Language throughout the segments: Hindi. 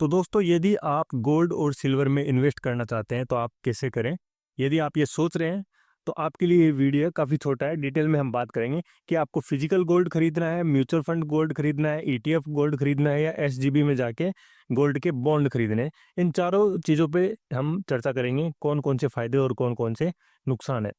तो दोस्तों यदि आप गोल्ड और सिल्वर में इन्वेस्ट करना चाहते हैं तो आप कैसे करें। यदि आप ये सोच रहे हैं तो आपके लिए ये वीडियो काफ़ी छोटा है। डिटेल में हम बात करेंगे कि आपको फिजिकल गोल्ड खरीदना है, म्यूचुअल फंड गोल्ड खरीदना है, ईटीएफ गोल्ड खरीदना है या एसजीबी में जाके गोल्ड के बॉन्ड खरीदने हैं। इन चारों चीज़ों पे हम चर्चा करेंगे, कौन कौन से फ़ायदे और कौन कौन से नुकसान है।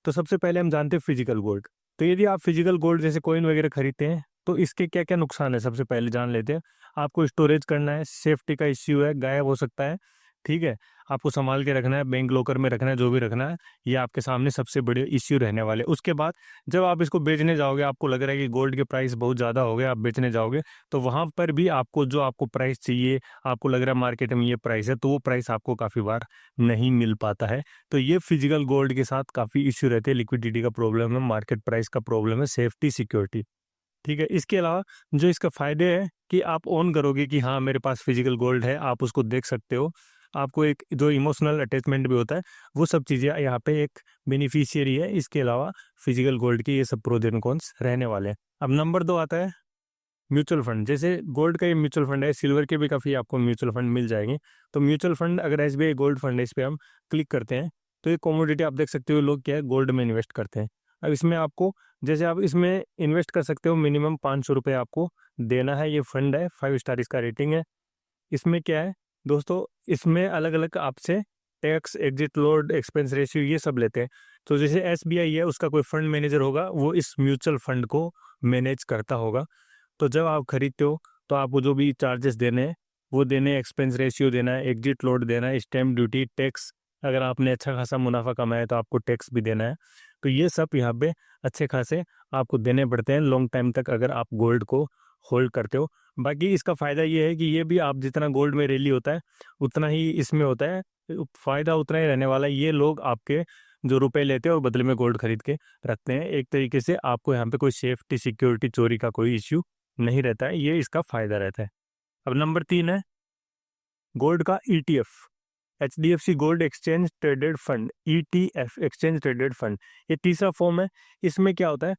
तो सबसे पहले हम जानते हैं फिजिकल गोल्ड। तो यदि आप फिजिकल गोल्ड जैसे कॉइन वगैरह खरीदते हैं तो इसके क्या क्या नुकसान है, सबसे पहले जान लेते हैं। आपको स्टोरेज करना है, सेफ्टी का इश्यू है, गायब हो सकता है। ठीक है, आपको संभाल के रखना है, बैंक लॉकर में रखना है, जो भी रखना है। ये आपके सामने सबसे बड़े इश्यू रहने वाले। उसके बाद जब आप इसको बेचने जाओगे, आपको लग रहा है कि गोल्ड के प्राइस बहुत ज़्यादा हो गए, आप बेचने जाओगे तो वहाँ पर भी आपको जो आपको प्राइस चाहिए, आपको लग रहा है मार्केट में ये प्राइस है, तो वो प्राइस आपको काफ़ी बार नहीं मिल पाता है। तो ये फिजिकल गोल्ड के साथ काफ़ी इश्यू रहते हैं। लिक्विडिटी का प्रॉब्लम है, मार्केट प्राइस का प्रॉब्लम है, सेफ्टी सिक्योरिटी। ठीक है, इसके अलावा जो इसका फ़ायदे है कि आप ओन करोगे कि हाँ मेरे पास फिजिकल गोल्ड है, आप उसको देख सकते हो। आपको एक जो इमोशनल अटैचमेंट भी होता है, वो सब चीज़ें यहाँ पे एक बेनिफिशियरी है। इसके अलावा फिजिकल गोल्ड की ये सब प्रोज एंड कॉन्स रहने वाले हैं। अब नंबर 2 आता है म्यूचुअल फंड। जैसे गोल्ड का ये म्यूचुअल फंड है, सिल्वर के भी काफ़ी आपको म्यूचुअल फंड मिल जाएंगे। तो म्यूचुअल फंड अगर एसबीआई गोल्ड फंड है, इस पर हम क्लिक करते हैं तो ये कमोडिटी आप देख सकते हो, लोग क्या है गोल्ड में इन्वेस्ट करते हैं। अब इसमें आपको, जैसे आप इसमें इन्वेस्ट कर सकते हो, मिनिमम 500 रुपये आपको देना है। ये फंड है, 5 स्टार इसका रेटिंग है। इसमें क्या है दोस्तों, इसमें अलग अलग आपसे tax, exit load, expense ratio ये सब लेते हैं। तो जैसे एसबीआई है, उसका कोई फंड मैनेजर होगा, वो इस म्यूचुअल फंड को मैनेज करता होगा। तो जब आप खरीदते हो तो आपको जो भी चार्जेस देने हैं वो देने हैं, एक्सपेंस रेशियो देना है, एग्जिट लोड देना है, स्टैम्प ड्यूटी, टैक्स। अगर आपने अच्छा खासा मुनाफा कमाया है तो आपको टैक्स भी देना है। तो ये सब यहाँ पे अच्छे खासे आपको देने पड़ते हैं लॉन्ग टाइम तक, अगर आप गोल्ड को होल्ड करते हो। बाकी इसका फ़ायदा ये है कि ये भी आप जितना गोल्ड में रैली होता है उतना ही इसमें होता है, फ़ायदा उतना ही रहने वाला है। ये लोग आपके जो रुपए लेते हैं और बदले में गोल्ड खरीद के रखते हैं। एक तरीके से आपको यहाँ पे कोई सेफ्टी, सिक्योरिटी, चोरी का कोई इश्यू नहीं रहता है। ये इसका फ़ायदा रहता है। अब नंबर 3 है गोल्ड का ETF, HDFC gold exchange traded fund, ETF, exchange traded fund. ये तीसरा फॉर्म है। इसमें क्या होता है,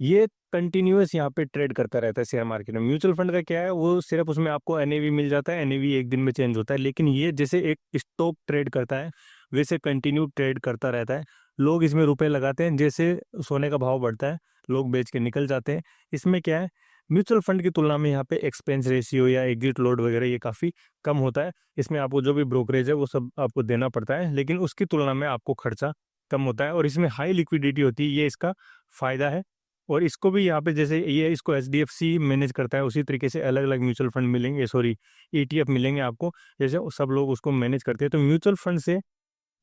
ये कंटिन्यूअस यहाँ पे ट्रेड करता रहता है शेयर मार्केट में। म्यूचुअल फंड का क्या है, वो सिर्फ उसमें आपको एनएवी मिल जाता है, एनएवी एक दिन में चेंज होता है। लेकिन ये जैसे एक स्टॉक ट्रेड करता है वैसे कंटिन्यू ट्रेड करता रहता है। लोग इसमें रुपए लगाते हैं, जैसे सोने का भाव बढ़ता है लोग बेच के निकल जाते हैं। इसमें क्या है, म्यूचुअल फंड की तुलना में यहाँ पे एक्सपेंस रेशियो या एग्जिट लोड वगैरह ये काफ़ी कम होता है। इसमें आपको जो भी ब्रोकरेज है वो सब आपको देना पड़ता है, लेकिन उसकी तुलना में आपको खर्चा कम होता है और इसमें हाई लिक्विडिटी होती है। ये इसका फ़ायदा है। और इसको भी यहाँ पे जैसे ये इसको एचडीएफसी मैनेज करता है, उसी तरीके से अलग अलग म्यूचुअल फंड मिलेंगे, सॉरी ईटीएफ मिलेंगे आपको, जैसे सब लोग उसको मैनेज करते हैं। तो म्यूचुअल फंड से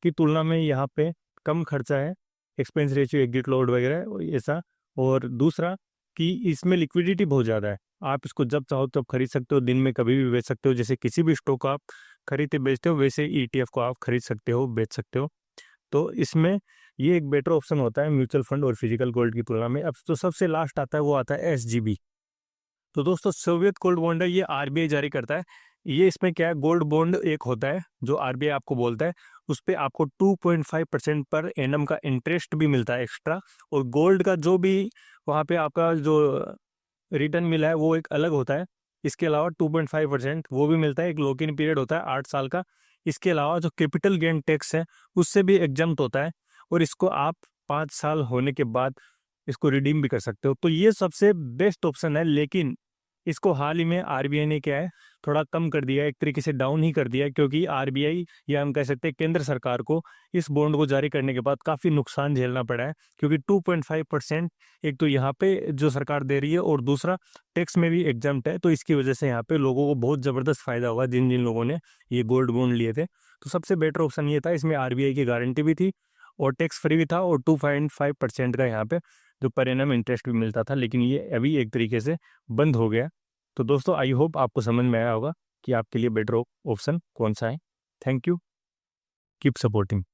की तुलना में यहाँ पे कम खर्चा है, एक्सपेंस रेशियो, एग्जिट लोड वगैरह ऐसा। और दूसरा कि इसमें लिक्विडिटी बहुत ज़्यादा है। आप इसको जब चाहो तब खरीद सकते हो, दिन में कभी भी बेच सकते हो। जैसे किसी भी स्टॉक को आप खरीदते बेचते हो, वैसे ईटीएफ को आप खरीद सकते हो, बेच सकते हो। तो इसमें ये एक बेटर ऑप्शन होता है म्यूचुअल फंड और फिजिकल गोल्ड की तुलना में। अब तो सबसे लास्ट आता है, वो आता है एसजीबी। तो दोस्तों सोवियत गोल्ड बॉन्ड है, ये आरबीआई जारी करता है। ये इसमें क्या है, गोल्ड बॉन्ड एक होता है जो आरबीआई आपको बोलता है, उस पे आपको 2.5% पर एनम का इंटरेस्ट भी मिलता है एक्स्ट्रा। और गोल्ड का जो भी वहाँ पे आपका जो रिटर्न मिला है वो एक अलग होता है। इसके अलावा 2.5% वो भी मिलता है। एक लॉक इन पीरियड होता है 8 साल का। इसके अलावा जो कैपिटल गेन टैक्स है उससे भी एग्जम्प्ट होता है, और इसको आप 5 साल होने के बाद इसको रिडीम भी कर सकते हो। तो ये सबसे बेस्ट ऑप्शन है। लेकिन इसको हाल ही में आरबीआई ने क्या है, थोड़ा कम कर दिया है, एक तरीके से डाउन ही कर दिया है, क्योंकि आरबीआई या हम कह सकते हैं केंद्र सरकार को इस बॉन्ड को जारी करने के बाद काफ़ी नुकसान झेलना पड़ा है। क्योंकि 2.5% एक तो यहाँ पे जो सरकार दे रही है, और दूसरा टैक्स में भी एग्जम्प्ट है। तो इसकी वजह से यहाँ पे लोगों को बहुत ज़बरदस्त फायदा होगा, जिन जिन लोगों ने ये गोल्ड बॉन्ड लिए थे। तो सबसे बेटर ऑप्शन ये था, इसमें आरबीआई की गारंटी भी थी और टैक्स फ्री भी था, और 2.5% का यहाँ पे जो पर एनम इंटरेस्ट भी मिलता था। लेकिन ये अभी एक तरीके से बंद हो गया। तो दोस्तों आई होप आपको समझ में आया होगा कि आपके लिए बेटर ऑप्शन कौन सा है। Thank you, keep supporting.